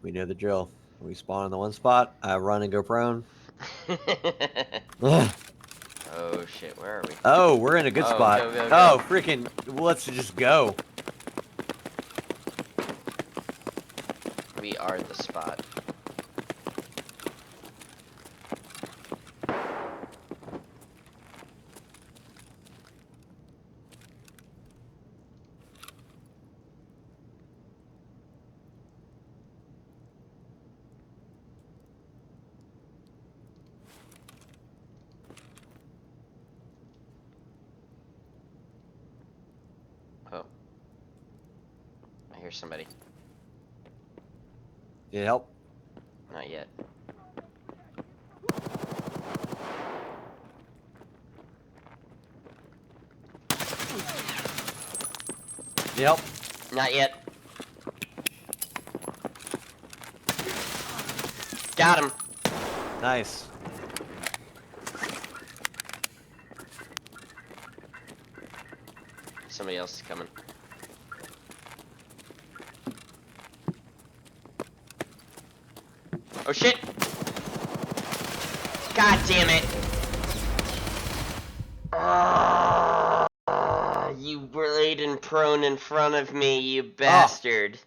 We know the drill. We spawn in the one spot, I run and go prone. Ugh. Oh shit, where are we? Oh, we're in a good spot. Go, go, go. Oh, freaking, let's just go. We are the spot. Oh. I hear somebody. Need help? Not yet. Need help? Not yet. Got him. Nice. Somebody else is coming. Oh shit! God damn it! You were laid and prone in front of me, you bastard.